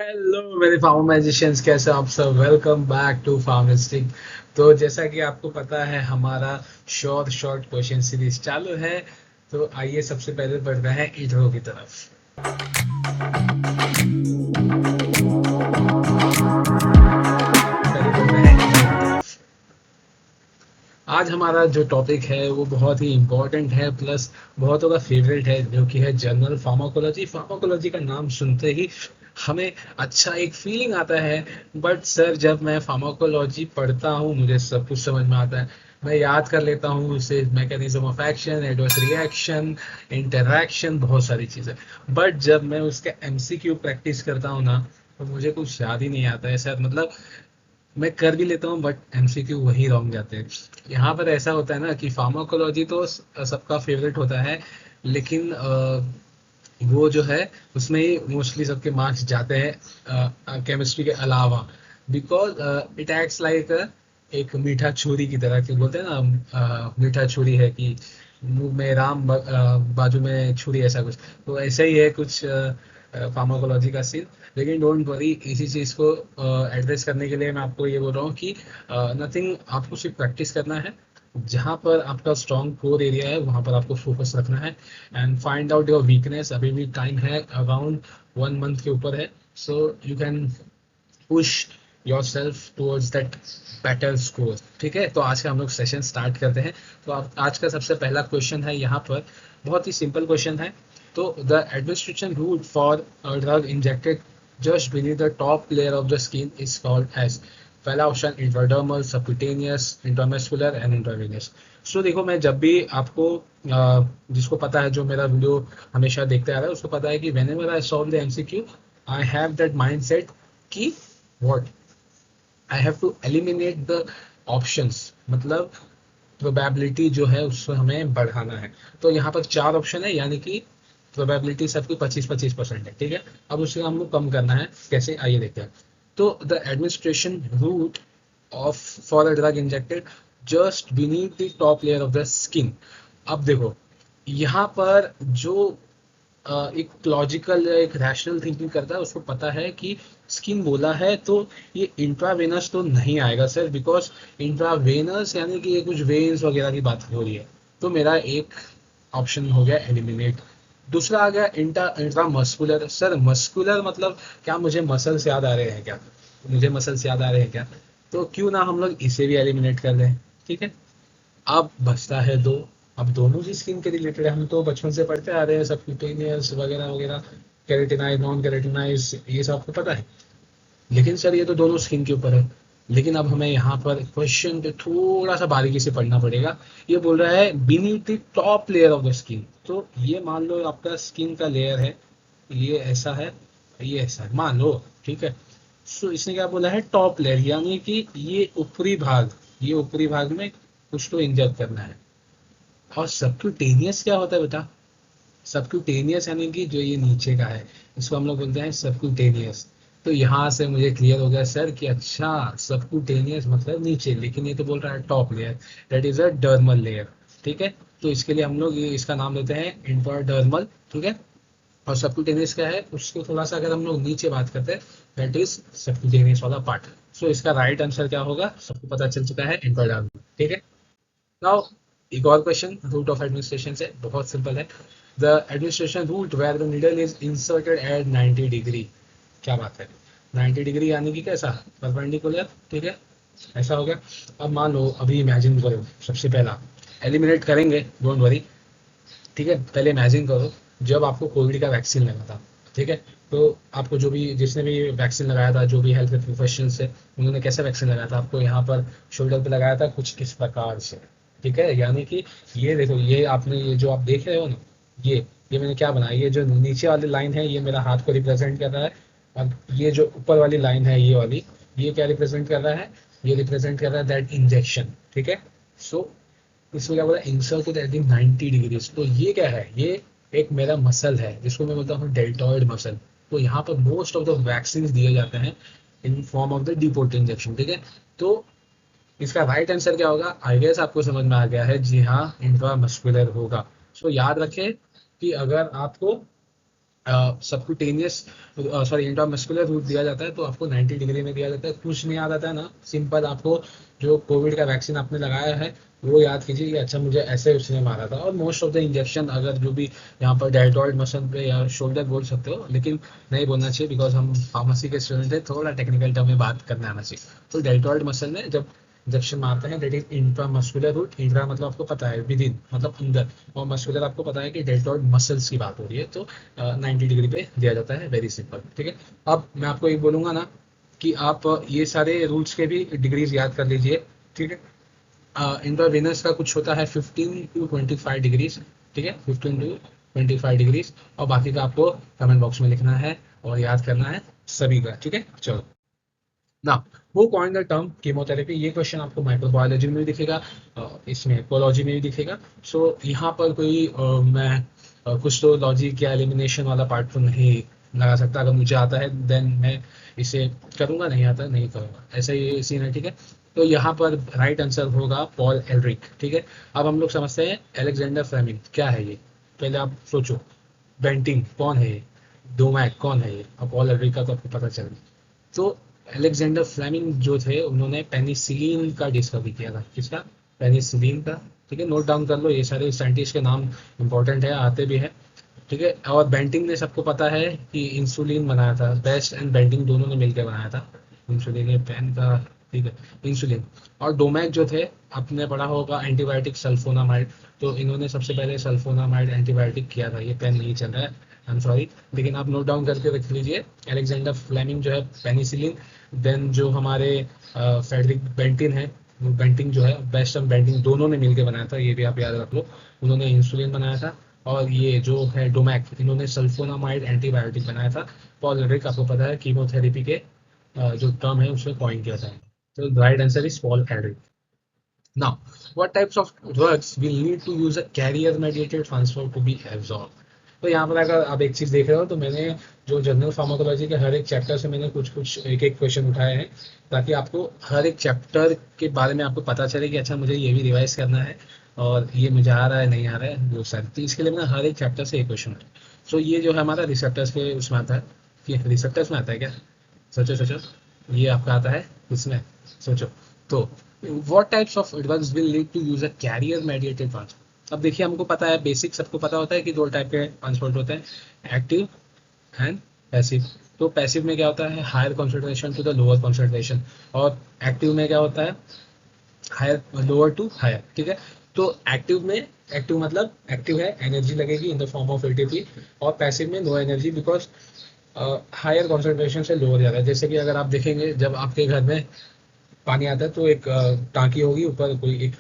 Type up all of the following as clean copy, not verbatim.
Hello मेरे pharma magicians, कैसे हो आप सब। Welcome back to pharmistic. तो जैसा कि आपको पता है, हमारा शॉर्ट शॉर्ट क्वेश्चन सीरीज चालू है। तो आइए सबसे पहले बढ़ते हैं इंट्रो की तरफ। पहले बढ़ते हैं इंट्रो की तरफ। आज हमारा जो टॉपिक है वो बहुत ही इम्पोर्टेंट है, प्लस बहुतों का फेवरेट है, जो कि है जनरल फार्माकोलॉजी। फार्माकोलॉजी का नाम सुनते ही हमें अच्छा एक फीलिंग आता है। बट सर, जब मैं फार्माकोलॉजी पढ़ता हूँ मुझे सब कुछ समझ में आता है। मैं याद कर लेता हूँ उसे, mechanism of action, adverse reaction, interaction, बहुत सारी चीज़ें। बट जब मैं उसका एमसीक्यू प्रैक्टिस करता हूँ ना, तो मुझे कुछ याद ही नहीं आता है सर। मतलब मैं कर भी लेता हूँ बट एमसीक्यू वही रॉन्ग जाते हैं। यहाँ पर ऐसा होता है ना कि फार्माकोलॉजी तो सबका फेवरेट होता है, लेकिन वो जो है उसमें ही मोस्टली सबके मार्क्स जाते हैं केमिस्ट्री के अलावा। बिकॉज इट एक्ट्स लाइक एक मीठा छुरी की तरह, कि बोलते हैं ना मीठा छुरी है कि मुंह में राम बाजू में छुरी, ऐसा कुछ। तो ऐसा ही है कुछ फार्माकोलॉजी का सीन। लेकिन डोंट वरी, इसी चीज़ को एड्रेस करने के लिए मैं आपको ये बोल रहा हूँ कि नथिंग, आपको सिर्फ प्रैक्टिस करना है। जहाँ पर आपका स्ट्रॉन्ग कोर एरिया है वहाँ पर आपको फोकस रखना है, and find out your weakness. अभी भी टाइम है, अराउंड 1 मंथ के ऊपर है। So you can push your self towards that better score. ठीक है, तो आज का हम लोग सेशन स्टार्ट करते हैं। तो आप आज का सबसे पहला क्वेश्चन है यहाँ पर, बहुत ही सिंपल क्वेश्चन है। तो the administration route for drug injected just beneath the top layer of the skin is called as। पहला option intradermal, subcutaneous, intramuscular and intravenous. So देखो, मैं जब भी आपको जिसको पता है, जो मेरा वीडियो हमेशा देखते आ रहा है, उसको पता है कि whenever I solve the MCQ, I have that mindset कि what I have to eliminate the options। मतलब प्रोबेबिलिटी जो है उसको हमें बढ़ाना है। तो यहाँ पर 4 ऑप्शन है, यानी कि प्रोबेबिलिटी सबकी 25-25% है। ठीक है, अब उसे हमको कम करना है, कैसे आइए देखते हैं। तो the administration route of for a drug injected just beneath the top layer of the skin. अब देखो, यहाँ पर जो एक लॉजिकल या एक रैशनल थिंकिंग करता है उसको पता है कि स्किन बोला है तो ये इंट्रावेनस तो नहीं आएगा सर, बिकॉज इंट्रावेनस यानी कि ये कुछ वेन्स वगैरह की बात हो रही है। तो मेरा एक ऑप्शन हो गया एलिमिनेट। दूसरा आ गया इंट्रा मस्कुलर। सर मस्कुलर मतलब क्या मुझे मसल्स याद आ रहे हैं क्या? मुझे मसल्स याद आ रहे हैं क्या? तो क्यों ना हम लोग इसे भी एलिमिनेट कर दें। ठीक है, अब बचता है दो। अब दोनों ही स्किन के रिलेटेड है, हम तो बचपन से पढ़ते आ रहे हैं, सब क्यूटेनियस वगैरह वगैरह, केरेटिनाइज, नॉन केरेटिनाइज, ये सब आपको पता है। लेकिन सर ये तो दोनों स्किन के ऊपर है। लेकिन अब हमें यहाँ पर क्वेश्चन पे थोड़ा सा बारीकी से पढ़ना पड़ेगा। ये बोल रहा है beneath the top layer of the skin. तो ये मान लो आपका स्किन का लेयर है, ये ऐसा है, ये ऐसा है, मान लो। ठीक है, सो इसने क्या बोला है, टॉप लेयर, यानी कि ये ऊपरी भाग, ये ऊपरी भाग में कुछ तो इंजेक्ट करना है। और सबक्यूटेनियस क्या होता है बेटा? सबक्यूटेनियस यानी कि जो ये नीचे का है, इसको हम लोग बोलते हैं सबक्यूटेनियस। तो यहाँ से मुझे क्लियर हो गया सर कि अच्छा, सबक्यूटेनियस मतलब नीचे, लेकिन ये तो बोल रहा है top layer, that is a dermal layer. ठीक है, तो इसके लिए हम लोग ये इसका नाम लेते हैं इंट्राडर्मल। ठीक है, और सबक्यूटेनियस क्या है, उसको थोड़ा सा अगर हम लोग नीचे बात करते हैं, दैट इज सबक्यूटेनियस वाला पार्ट। सो इसका राइट आंसर क्या होगा, सबको पता चल चुका है, इंट्राडर्मल। ठीक है, नाउ एक और क्वेश्चन रूट ऑफ एडमिनिस्ट्रेशन से, बहुत सिंपल है। The administration route where the needle is inserted at 90 degree. क्या बात है, 90 डिग्री यानी कि कैसा, परपेंडिकुलर। ठीक है, ऐसा हो गया। अब मान लो, अभी इमेजिन करो, सबसे पहला एलिमिनेट करेंगे, डोंट वरी। ठीक है, पहले इमेजिन करो जब आपको कोविड का वैक्सीन लगा था। ठीक है, तो आपको जो भी, जिसने भी वैक्सीन लगाया था, जो भी हेल्थ प्रोफेशनल्स है, उन्होंने कैसा वैक्सीन लगाया था आपको? यहाँ पर शोल्डर पे लगाया था, कुछ किस प्रकार से। ठीक है, यानी कि ये देखो, ये आपने, ये जो आप देख रहे हो ना, ये मैंने क्या बनाया, ये जो नीचे वाली लाइन है ये मेरा हाथ को रिप्रेजेंट कर रहा है। और ये जो ऊपर वाली लाइन है, ये वाली, ये क्या रिप्रेजेंट कर रहा है? ये रिप्रेजेंट कर रहा है दैट इंजेक्शन। ठीक है, सो इसमें क्या बोला, इंसर्टेड एट 90 डिग्रीज। तो ये क्या है, ये एक मेरा मसल है जिसको मैं बोलता हूँ डेल्टॉइड मसल। तो यहाँ पर मोस्ट ऑफ द वैक्सीन दिए जाते हैं in form of the deport injection. ठीक है, तो इसका राइट आंसर क्या होगा, आई गेस आपको समझ में आ गया है, जी हाँ, इंट्रामस्कुलर होगा। सो याद रखें कि अगर आपको सबक्यूटेनियस सॉरी इंट्रामस्कुलर रूट दिया जाता है, तो आपको 90 डिग्री में दिया जाता है। कुछ नहीं याद आता है ना, सिंपल आपको जो कोविड का वैक्सीन आपने लगाया है वो याद कीजिए कि अच्छा मुझे ऐसे उसने मारा था। और मोस्ट ऑफ द इंजेक्शन अगर जो भी यहाँ पर डेल्टॉइड मसल पे या शोल्डर बोल सकते हो, लेकिन नहीं बोलना चाहिए बिकॉज हम फार्मेसी के स्टूडेंट है, थोड़ा टेक्निकल टर्म में बात करना आना चाहिए। तो डेल्टॉइड मसल में जब इंजेक्शन मारते हैं that is intramuscular route. Intra मतलब आपको पता है विद इन मतलब अंदर, और मस्कुलर आपको पता है कि डेल्टॉइड मसल्स की बात हो रही है। तो 90 डिग्री पे दिया जाता है, वेरी सिंपल, ठीक है। अब मैं आपको एक बोलूंगा ना कि आप ये सारे रूल्स के भी डिग्रीज याद कर लीजिए, ठीक है। इंट्रावेनस का कुछ होता है 15 to 25 डिग्रीज, ठीक है, 15 to 25 डिग्रीज। और बाकी का आपको कमेंट बॉक्स में लिखना है और याद करना है सभी का, ठीक है। चलो ना, वो कॉइन द टर्म कीमोथेरेपी, ये क्वेश्चन आपको माइक्रोबायोलॉजी में भी दिखेगा, इसमें इकोलॉजी में भी दिखेगा। सो यहाँ पर कोई मैं कुछ तो लॉजिक या एलिमिनेशन वाला पार्ट तो नहीं लगा सकता। अगर मुझे आता है देन मैं इसे करूंगा, नहीं आता नहीं करूंगा, ऐसा ही सीन है, ठीक है। तो यहाँ पर राइट आंसर होगा पॉल एलरिक, ठीक है। अब हम लोग समझते हैं एलेक्जेंडर फ्लेमिंग क्या है ये। पहले आप सोचो, बेंटिंग कौन है ये, डोमैक कौन है ये, अब पॉल एलरिक का तो आपको पता चल गया। तो अलेक्जेंडर फ्लेमिंग जो थे उन्होंने पेनिसिलिन का डिस्कवरी किया था। किसका? पेनिसिलिन का, ठीक है। नोट डाउन कर लो, ये सारे साइंटिस्ट के नाम इंपॉर्टेंट है, आते भी है, ठीक है। और बेंटिंग ने सबको पता है कि इंसुलिन बनाया था, बेस्ट एंड बेंटिंग दोनों ने मिलकर बनाया था इंसुलिन, ये पेन का, ठीक है, इंसुलिन। और डोमैक जो थे, आपने पढ़ा होगा एंटीबायोटिक सल्फोनामाइड, तो इन्होंने सबसे पहले सल्फोनामाइड एंटीबायोटिक किया था। ये पेन नहीं चल रहा है, आई एम सॉरी, लेकिन आप नोट डाउन करके रख लीजिए। अलेक्जेंडर फ्लेमिंग जो है पेनिसिलिन, देन जो हमारे फेडरिक बेंटिन है, वो बेंटिंग जो है, बेस्ट एंड बेंटिंग दोनों ने मिलकर बनाया था, ये भी आप याद रख लो। उन्होंने इंसुलिन बनाया था। और ये जो है डोमैक, इन्होंने सल्फोनामाइड एंटीबायोटिक बनाया था। पॉल एलरिक आपको पता है कीमोथेरेपी के जो टर्म है उसमें कॉइन किया था। तो right answer is Paul Alaric. Now, what types of drugs will need to use a carrier mediated transfer to be absorbed? तो यहाँ पर अगर आप एक चीज देख रहे हो, तो मैंने जो जनरल फार्माकोलॉजी के हर एक चैप्टर से मैंने कुछ कुछ एक एक क्वेश्चन उठाए हैं, ताकि आपको हर एक चैप्टर के बारे में आपको पता चले कि अच्छा मुझे ये भी रिवाइज करना है और ये मुझे आ रहा है नहीं आ रहा है वो सारी। तो इसके लिए मैंने हर एक चैप्टर से एक क्वेश्चन उठाया। सो ये जो है हमारा रिसेप्टर्स के उसमें आता है, कि रिसेप्टर्स में आता है क्या? सोचो सोचो, ये आपका आता है इसमें, सोचो। तो what types of drugs will lead to use a carrier mediated transport? अब देखिए, हमको पता है, बेसिक सबको पता होता है कि दो टाइप के ट्रांसपोर्ट होते हैं, एक्टिव एंड पैसिव। तो पैसिव में क्या होता है, higher concentration to the lower concentration, और एक्टिव में क्या होता है, हायर लोअर टू हायर, ठीक है। तो एक्टिव में, एक्टिव मतलब एक्टिव है, एनर्जी लगेगी in the form of ATP. और पैसिव में no energy, because higher concentration से लोअर जा रहा है। जैसे कि अगर आप देखेंगे, जब आपके घर में पानी आता है तो एक टांकी होगी, ऊपर कोई एक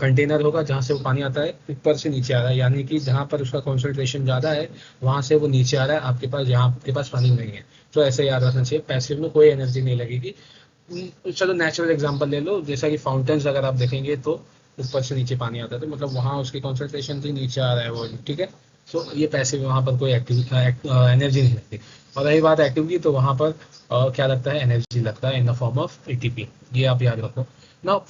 कंटेनर होगा जहाँ से वो पानी आता है, ऊपर से नीचे आ रहा है, यानी कि जहाँ पर उसका कॉन्सेंट्रेशन ज़्यादा है वहाँ से वो नीचे आ रहा है आपके पास, जहाँ आपके पास पानी नहीं है। तो ऐसे याद रखना चाहिए, पैसिव में कोई एनर्जी नहीं लगेगी। चलो नेचुरल एग्जांपल ले लो, जैसा कि फाउंटेन्स अगर आप देखेंगे तो ऊपर से नीचे पानी आता है, तो मतलब वहाँ उसकी कॉन्सेंट्रेशन थी, नीचे आ रहा है वो, ठीक है। तो ये पैसिव, वहाँ पर कोई एक्टिव एनर्जी नहीं लगती। और रही बात एक्टिव की, तो वहाँ पर क्या लगता है, एनर्जी लगता है इन द फॉर्म ऑफ एटीपी, ये आप याद रखो ना।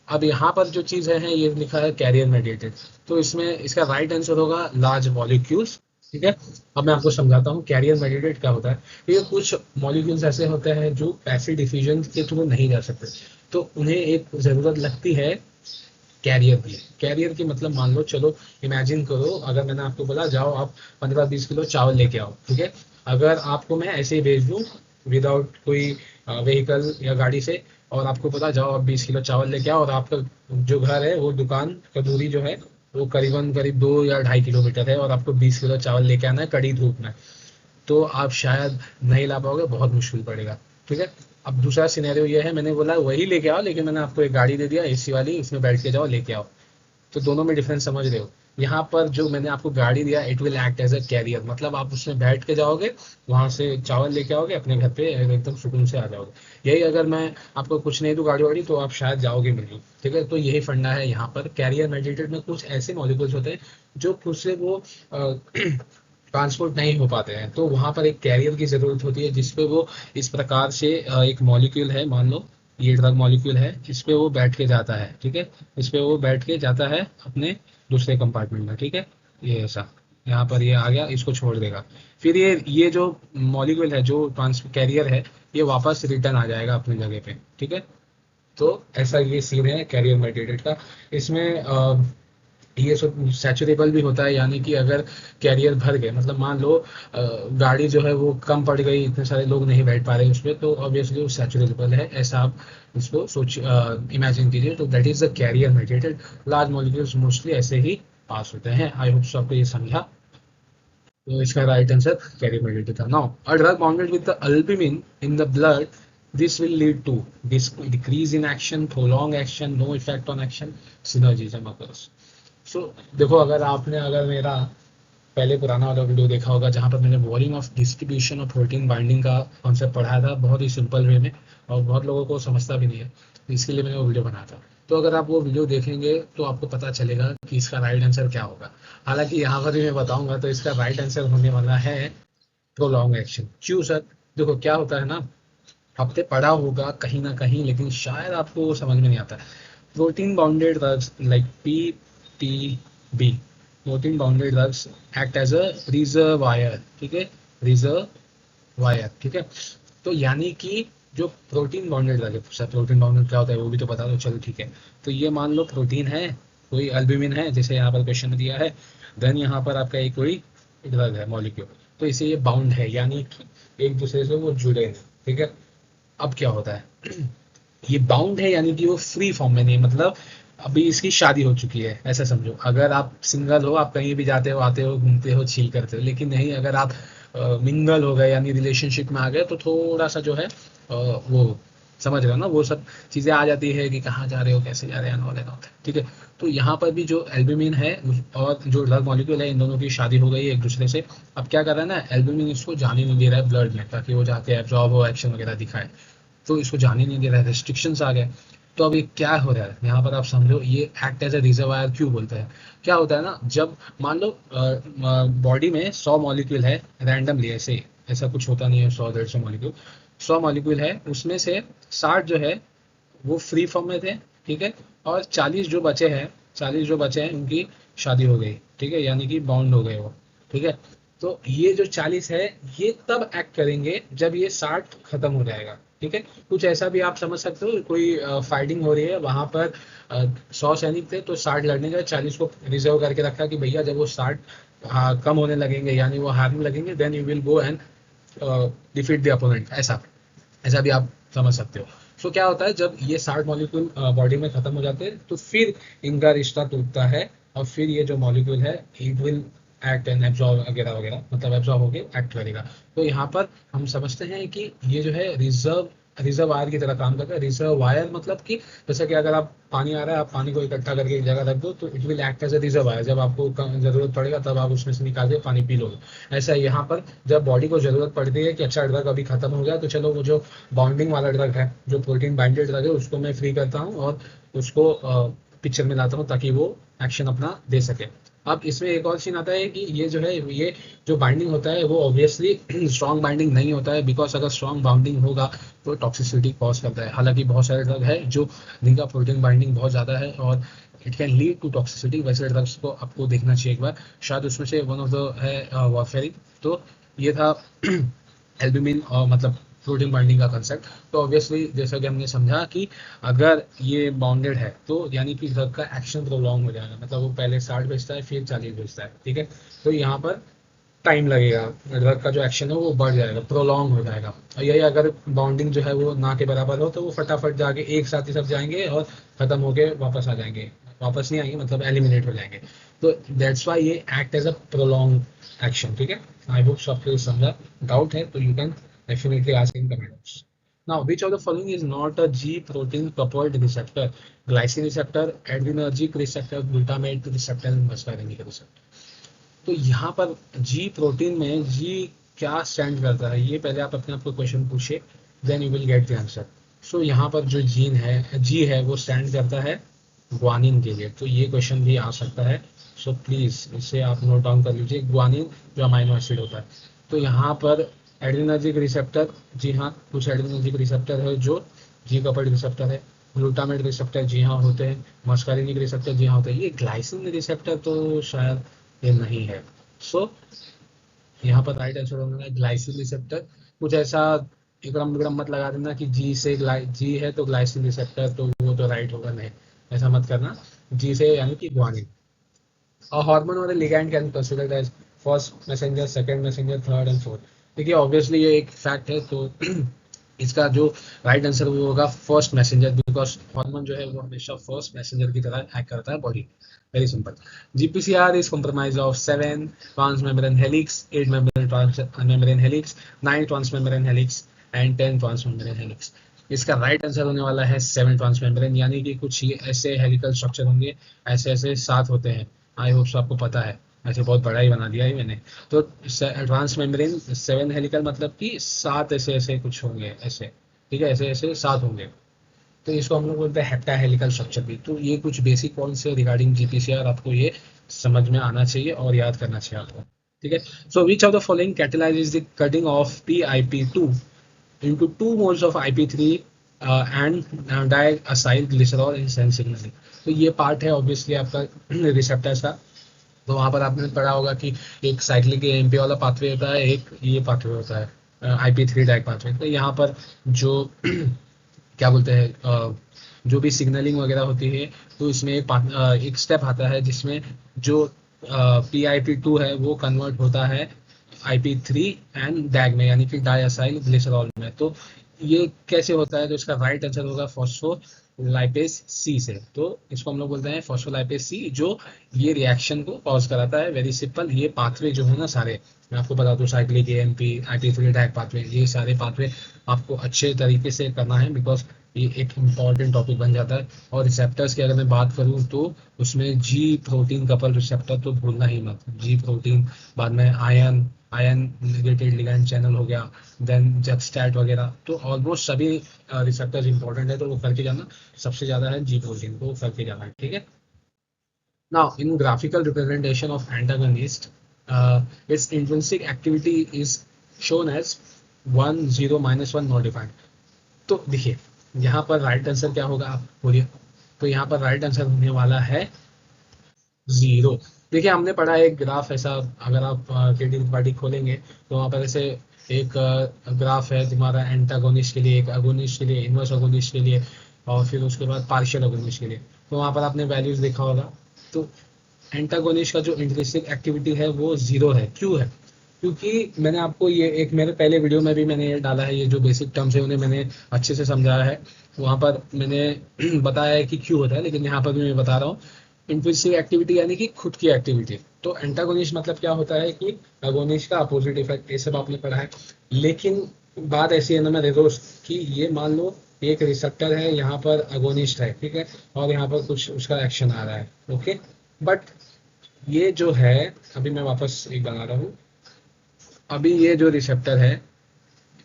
अब यहाँ पर जो चीज़ है ये लिखा है कैरियर मेडिएटेड, तो इसमें इसका राइट आंसर होगा लार्ज मॉलिक्यूल्स, ठीक है। अब मैं आपको समझाता हूँ कैरियर मेडिएटेड क्या होता है। ये कुछ मॉलिक्यूल्स ऐसे होते हैं जो पैसिव डिफ्यूजन के थ्रू नहीं जा सकते, तो उन्हें एक ज़रूरत लगती है कैरियर की। कैरियर की मतलब मान लो, चलो इमेजिन करो, अगर मैंने आपको बोला जाओ आप 15-20 किलो चावल लेके आओ, ठीक है। अगर आपको मैं ऐसे ही भेज दूँ विदाउट कोई व्हीकल या गाड़ी से, और आपको पता जाओ आप 20 किलो चावल लेके आओ, और आपका जो घर है वो दुकान का दूरी जो है वो करीबन करीब 2 या 2.5 किलोमीटर है, और आपको 20 किलो चावल लेके आना है कड़ी धूप में, तो आप शायद नहीं ला पाओगे, बहुत मुश्किल पड़ेगा, ठीक है। अब दूसरा सिनेरियो ये है, मैंने बोला वही लेके आओ, लेकिन मैंने आपको एक गाड़ी दे दिया एसी वाली, इसमें बैठ के जाओ लेके आओ। तो दोनों में डिफरेंस समझ रहे हो? यहाँ पर जो मैंने आपको गाड़ी दिया, it will act as a carrier, मतलब आप उसमें बैठ के जाओगे, वहां से चावल लेके आओगे अपने घर पे, एकदम सुकून से आ जाओगे। यही अगर मैं आपको कुछ नहीं दूँ गाड़ी वाड़ी, तो आप शायद जाओगे भी नहीं, ठीक है। तो यही फंडा है यहाँ पर। कैरियर मेडिटेड में कुछ ऐसे मॉलिक्यूल्स होते हैं जो खुद से वो ट्रांसपोर्ट नहीं हो पाते हैं, तो वहां पर एक कैरियर की जरूरत होती है, जिसपे वो इस प्रकार से एक मॉलिक्यूल है, मान लो ये ड्रग मॉलिक्यूल है, इस पे वो बैठ के जाता है, ठीक है। इस पे वो बैठ के जाता है अपने दूसरे कंपार्टमेंट में, ठीक है, ये ऐसा। यहाँ पर ये आ गया, इसको छोड़ देगा। फिर ये जो मॉलिक्यूल है, जो ट्रांस कैरियर है, ये वापस रिटर्न आ जाएगा अपनी जगह पे, ठीक है। तो ऐसा ये सीन है कैरियर मेडिएटेड का। इसमें ये सब सैचुरेबल भी होता है, यानी कि अगर कैरियर भर गए, मतलब मान लो गाड़ी जो है वो कम पड़ गई, इतने सारे लोग नहीं बैठ पा रहे उस पर, तो ऑब्वियसली वो सैचुरेबल है, ऐसा आप इसको सोच इमेजिन कीजिए। तो that is the carrier mediated. Large molecules mostly ऐसे ही पास होते हैं। आई होप सो आपको ये समझा। तो इसका राइट आंसर कैरियर मेडिएटेड था। Now a drug bonded with the albumin in the blood, this will lead to decrease in action, prolonged action, no effect on action, synergism occurs. So देखो, अगर मेरा पहले पुराना वाला वीडियो देखा होगा जहाँ पर मैंने वॉल्यूम ऑफ डिस्ट्रीब्यूशन और प्रोटीन बाइंडिंग का कॉन्सेप्ट पढ़ाया था बहुत ही सिंपल वे में, और बहुत लोगों को समझता भी नहीं है, तो इसके लिए मैंने वो वीडियो बनाया था। तो अगर आप वो वीडियो देखेंगे तो आपको पता चलेगा कि इसका राइट आंसर क्या होगा। हालांकि यहाँ पर भी मैं बताऊंगा, तो इसका राइट आंसर होने वाला है प्रोलॉन्ग एक्शन। क्यों सर? देखो क्या होता है ना, आपने पढ़ा होगा कहीं ना कहीं, लेकिन शायद आपको वो समझ में नहीं आता। Protein bounded drugs like PTB, protein bounded drugs act as a reservoir, ठीक है, रिजर्वायर, ठीक है। तो यानी कि जो प्रोटीन बाउंडेड ड्रग है, सर प्रोटीन बाउंडेड क्या होता है वो भी तो बता दो, चलो ठीक है। तो ये मान लो प्रोटीन है, कोई अल्बुमिन है जैसे यहाँ पर क्वेश्चन में दिया है, देन यहाँ पर आपका एक कोई ड्रग है मॉलिक्यूल, तो इसे ये बाउंड है, यानी कि एक दूसरे से वो जुड़े हैं, ठीक है। अब क्या होता है, ये बाउंड है यानी कि वो फ्री फॉर्म में नहीं, मतलब अभी इसकी शादी हो चुकी है, ऐसा समझो। अगर आप सिंगल हो, आप कहीं भी जाते हो, आते हो, घूमते हो, छील करते हो, लेकिन नहीं, अगर आप मिंगल हो गए यानी रिलेशनशिप में आ गए, तो थोड़ा सा जो है वो समझ रहे हो ना, वो सब चीजें आ जाती है कि कहाँ जा रहे हो, कैसे जा रहे हैं, ठीक है। तो यहाँ पर भी जो एल्ब्यूमिन है और जो ड्रग मॉलिक्यूल है, इन दोनों की शादी हो गई है एक दूसरे से। अब क्या कर रहा है ना, एल्ब्यूमिन इसको जाने नहीं दे रहा है ब्लड में, ताकि वो जाके एब्जॉर्ब हो, एक्शन वगैरह दिखाए, तो इसको जाने नहीं दे रहा है, रेस्ट्रिक्शंस आ गए। तो अब ये क्या हो रहा है यहाँ पर, आप समझो, ये एक्ट एज ए रिजर्वायर क्यों बोलते हैं। क्या होता है ना, जब मान लो बॉडी में 100 मॉलिक्यूल है रैंडमली, ऐसे ऐसा कुछ होता नहीं है, 100 150 मॉलिक्यूल, 100 मॉलिक्यूल है, उसमें से 60 जो है वो फ्री फॉर्म में थे, ठीक है, और 40 जो बचे हैं उनकी शादी हो गई, ठीक है, यानी कि बाउंड हो गए वो, ठीक है। तो ये जो 40 है, ये तब एक्ट करेंगे जब ये 60 खत्म हो जाएगा, ठीक है। कुछ ऐसा भी आप समझ सकते हो, कोई फाइटिंग हो रही है वहां पर, 100 सैनिक थे, तो 60 लड़ने गए, 40 को रिजर्व करके रखा कि भैया जब वो 60 कम होने लगेंगे यानी वो हारने लगेंगे, then you will go and defeat the opponent, ऐसा ऐसा भी आप समझ सकते हो। सो क्या होता है, जब ये 60 मॉलिक्यूल बॉडी में खत्म हो जाते हैं, तो फिर इनका रिश्ता टूटता है, और फिर ये जो मॉलिक्यूल है it will act and absorb वगैरह वगैरह, मतलब एब्जॉर्ब होके एक्ट करेगा। तो यहाँ पर हम समझते हैं कि ये जो है रिजर्व वायर की तरह काम करता है। रिजर्व वायर मतलब कि जैसे कि अगर आप पानी आ रहा है, आप पानी को इकट्ठा करके एक जगह रख दो, तो it will act as a reservoir, जब आपको जरूरत पड़ेगा तब आप उसमें से निकाल के पानी पी लोगे। ऐसा ही यहाँ पर जब बॉडी को जरूरत पड़ती है कि अच्छा ड्रग अभी खत्म हो गया, तो चलो वो जो बाउंडिंग वाला ड्रग है, जो प्रोटीन बाइंडेड ड्रग है, उसको मैं फ्री करता हूँ और उसको पिक्चर में लाता हूँ, ताकि वो एक्शन अपना दे सके। अब इसमें एक और सीन आता है कि ये जो है, ये जो बाइंडिंग होता है वो ऑब्वियसली स्ट्रॉन्ग बाइंडिंग नहीं होता है, बिकॉज अगर स्ट्रॉन्ग बाइंडिंग होगा तो टॉक्सिसिटी कॉज करता है। हालांकि बहुत सारे ड्रग है जो जिनका प्रोटीन बाइंडिंग बहुत ज़्यादा है और it can lead to toxicity, वैसे ड्रग्स को आपको देखना चाहिए एक बार, शायद उसमें से वन ऑफ द है वारफेरिन। तो ये था एल्ब्यूमिन और मतलब प्रोटीन बाइंडिंग का कंसेप्ट। तो ऑब्वियसली जैसा कि हमने समझा कि अगर ये बाउंडेड है तो यानी कि ड्रग का एक्शन प्रोलॉन्ग हो जाएगा, मतलब वो पहले 60 भेजता है फिर 40 भेजता है, ठीक है। तो यहाँ पर टाइम लगेगा, ड्रग का जो एक्शन है वो बढ़ जाएगा, प्रोलॉन्ग हो जाएगा। और यही अगर बाउंडिंग जो है वो ना के बराबर हो, तो वो फटाफट जाके एक साथ ही सब जाएंगे और खत्म होके वापस आ जाएंगे, वापस नहीं आएंगे, मतलब एलिमिनेट हो जाएंगे। तो दैट्स वाई ये act as a prolong action, ठीक है। आई होप सबको समझा। डाउट है तो you can definitely ask in comments. Now, which of the following is not a G protein coupled receptor? Glycine receptor, adrenergic receptor, glutamate receptor, muscarinic receptor. तो यहाँ पर जी protein में जी क्या स्टैंड करता है, ये पहले आप अपने आप को क्वेश्चन पूछिए, then you will get the answer. So यहाँ पर जो जीन है, जी है, वो स्टैंड करता है ग्वानिन के लिए, तो ये क्वेश्चन भी आ सकता है। सो प्लीज इसे आप नोट डाउन कर लीजिए, ग्वानिन जो अमाइनो एसिड होता है। तो यहाँ पर एड्रेनर्जिक रिसेप्टर, जी हाँ, कुछ एड्रेनर्जिक रिसेप्टर है जो जी कपल्ड रिसेप्टर है। ग्लूटामेट रिसेप्टर, जी हाँ होते हैं। मस्कारिनिक रिसेप्टर, जी हाँ होते हैं। ये ग्लाइसिन रिसेप्टर तो शायद ये नहीं है, सो यहाँ पर राइट आंसर होगा ग्लाइसिन रिसेप्टर। कुछ ऐसा इकड़म विकड़म मत लगा देना कि जी से जी है तो ग्लाइसिन रिसेप्टर तो वो तो राइट होगा, नहीं ऐसा मत करना। जी से यानी कि ग्वानिन। और हार्मोन और ligand can considered as first messenger, second messenger, third and fourth. देखिए ऑब्वियसली ये एक फैक्ट है, तो इसका जो राइट आंसर वो होगा फर्स्ट मैसेंजर, बिकॉज हार्मोन जो है वो हमेशा फर्स्ट मैसेंजर की तरह एक्ट करता है body. Very simple. GPCR is comprised of 7 transmembrane helix, 8 membrane helix, 9 transmembrane helix and 10 transmembrane helix। इसका राइट आंसर होने वाला है 7 ट्रांसमेम्ब्रेन, यानी कि कुछ ये ऐसे हेलिकल स्ट्रक्चर होंगे, ऐसे ऐसे 7 होते हैं। आई होप आपको पता है, ऐसे बहुत बड़ा ही बना दिया है मैंने। तो ट्रांसमेम्ब्रेन 7 हेलिकल मतलब कि 7 ऐसे ऐसे कुछ होंगे ऐसे, ठीक है, ऐसे ऐसे 7 होंगे। तो इसको हम लोग बोलते हैं हेप्टा हेलिकल स्ट्रक्चर भी। तो ये कुछ बेसिक पॉइंट्स है रिगार्डिंग जीपीसीआर, आपको ये समझ में आना चाहिए और याद करना चाहिए आपको, ठीक है। So which of the following catalyse the cutting of PIP2 into 2 moles of IP3 and diacyl glycerol in sense signaling। तो ये पार्ट है ऑब्वियसली आपका रिसेप्टर्स का। तो वहाँ पर आपने पढ़ा होगा कि एक साइक्लिक एमपी वाला पाथवे होता है, एक ये पाथवे होता है IP3 डाइक पाथवे। तो यहाँ पर जो क्या बोलते हैं जो भी सिग्नलिंग वगैरह होती है, तो इसमें एक स्टेप आता है जिसमें जो PIP2 है वो कन्वर्ट होता है IP3 एंड डैग में, यानी कि डायसाइल ग्लिसरॉल में। तो ये कैसे होता है, तो इसका राइट आंसर होगा फॉस्फोलाइपेज सी से। तो इसको हम लोग बोलते हैं फॉस्फोलाइपेज सी, जो ये रिएक्शन को कॉज कराता है। वेरी सिंपल, ये पाथवे जो है ना सारे, मैं आपको बता दूं, साइक्लिक AMP, IP3 डैग पाथवे, ये सारे पाथवे आपको अच्छे तरीके से करना है, बिकॉज ये एक इम्पॉर्टेंट टॉपिक बन जाता है। और रिसेप्टर्स की अगर मैं बात करूं तो उसमें जी प्रोटीन कपल रिसेप्टर तो भूलना ही मत, जी प्रोटीन। बाद में ion ion related ligand channel हो गया, देन जक्सटैट वगैरह। तो ऑलमोस्ट सभी रिसेप्टर्स इंपॉर्टेंट है, तो वो करके जाना। सबसे ज्यादा है जी प्रोटीन, को करके जाना है, ठीक है। Now, in graphical representation of antagonist, its intrinsic activity is shown as 1, 0, -1 not defined। तो देखिए यहाँ पर राइट आंसर क्या होगा, आप बोलिए। तो यहाँ पर राइट आंसर होने वाला है 0। देखिए हमने पढ़ा है एक ग्राफ ऐसा, अगर आप केटी त्रिपाठी खोलेंगे तो वहाँ पर ऐसे एक ग्राफ है तुम्हारा एंटागोनिस्ट के लिए, एक अगोनिस्ट के लिए, इनवर्स अगोनिस्ट के लिए, और फिर उसके बाद पार्शियल अगोनिस्ट के लिए। तो वहाँ पर आपने वैल्यूज देखा होगा। तो एंटागोनिस्ट का जो इंट्रिंसिक एक्टिविटी है वो 0 है। क्यों है? क्योंकि मैंने आपको ये एक मेरे पहले वीडियो में भी मैंने ये डाला है, ये जो बेसिक टर्म्स है उन्हें मैंने अच्छे से समझाया है। वहाँ पर मैंने बताया है कि क्यों होता है, लेकिन यहाँ पर भी मैं बता रहा हूँ। इंट्रिंसिक एक्टिविटी यानी कि खुद की एक्टिविटी। तो एंटागोनिस्ट मतलब क्या होता है कि अगोनिस्ट का अपोजिट इफेक्ट, ये सब आपने पढ़ा है। लेकिन बात ऐसी है ना मेरे दोस्त, कि ये मान लो एक रिसेप्टर है, यहाँ पर अगोनिस्ट है, ठीक है, और यहाँ पर कुछ उसका एक्शन आ रहा है, ओके। बट ये जो है, अभी मैं वापस एक बना रहा हूँ। अभी ये जो रिसेप्टर है,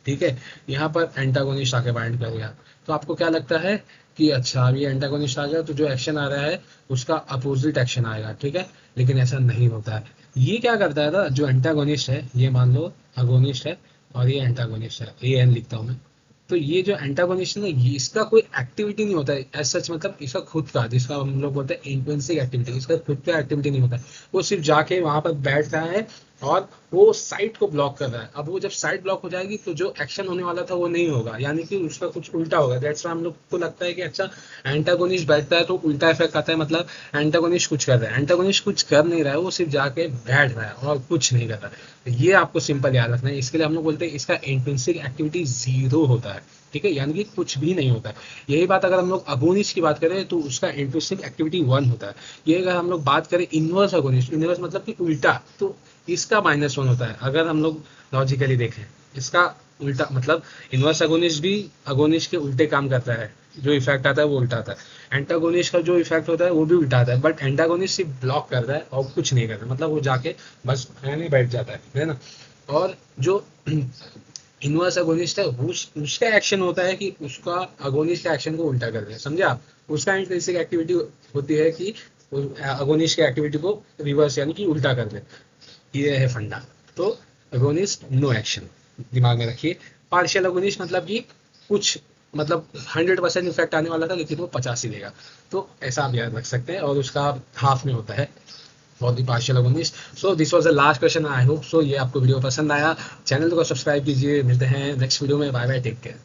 ठीक है, यहाँ पर एंटागोनिस्ट आके बाइंड कर गया। तो आपको क्या लगता है कि अच्छा अभी एंटागोनिस्ट आ गया तो जो एक्शन आ रहा है उसका अपोजिट एक्शन आएगा, ठीक है। लेकिन ऐसा नहीं होता है। ये क्या करता है ना, जो एंटागोनिस्ट है, ये मान लो अगोनिस्ट है और ये एंटागोनिस्ट है, ये एन लिखता हूँ मैं। तो ये जो एंटागोनिस्ट है ना, ये इसका कोई एक्टिविटी नहीं होता है एज सच, मतलब इसका खुद का, जिसका हम लोग बोलते हैं इंट्रिंसिक एक्टिविटी, इसका खुद का एक्टिविटी नहीं होता है। वो सिर्फ जाके वहां पर बैठ रहा है और वो साइट को ब्लॉक कर रहा है। अब वो जब साइट ब्लॉक हो जाएगी तो जो एक्शन होने वाला था वो नहीं होगा, यानी कि उसका कुछ उल्टा होगा। दैट्स व्हाई हम लोग को लगता है कि अच्छा एंटागोनिस्ट बैठता है तो उल्टा इफेक्ट आता है, मतलब एंटागोनिस्ट कुछ कर रहा है। एंटागोनिस्ट कुछ कर नहीं रहा है, वो सिर्फ जाके बैठ रहा है और कुछ नहीं कर रहा है। तो ये आपको सिंपल याद रखना है। इसके लिए हम लोग बोलते हैं इसका इंट्रिंसिक एक्टिविटी 0 होता है, ठीक है, यानी कि कुछ भी नहीं होता है। यही बात अगर हम लोग अगोनिस्ट की बात करें तो उसका इंट्रिंसिक एक्टिविटी 1 होता है। ये अगर हम लोग बात करें इनवर्स अगोनिस्ट, इनवर्स मतलब कि उल्टा, तो इसका -1 होता है। अगर हम लोग लॉजिकली देखें, इसका उल्टा मतलब इनवर्स अगोनिस्ट भी अगोनिस्ट के उल्टे काम करता है, जो इफेक्ट आता है वो उल्टा आता है। एंटागोनिस्ट का जो इफेक्ट होता है वो भी उल्टा आता है, बट एंटागोनिस्ट सिर्फ ब्लॉक करता है और कुछ नहीं करता, मतलब वो जाके बस नहीं बैठ जाता है ना। और जो इनवर्स अगोनिस्ट है उसका एक्शन होता है कि उसका अगोनिस्ट के एक्शन को उल्टा कर दे, समझे आप। उसका इंट्रिंसिक एक्टिविटी होती है कि अगोनिस्ट के एक्टिविटी को रिवर्स यानी कि उल्टा कर दे। ये है फंडा। तो अगोनिस्ट नो एक्शन, दिमाग में रखिए। पार्शियल अगोनिस्ट मतलब कि कुछ, मतलब 100% इफेक्ट आने वाला था लेकिन वो 50 ही देगा। तो ऐसा आप याद रख सकते हैं, और उसका हाफ में होता है। For the partial agonist. So this was the last question. I hope so ये आपको वीडियो पसंद आया। चैनल को सब्सक्राइब कीजिए। मिलते हैं नेक्स्ट वीडियो में। Bye bye, take care.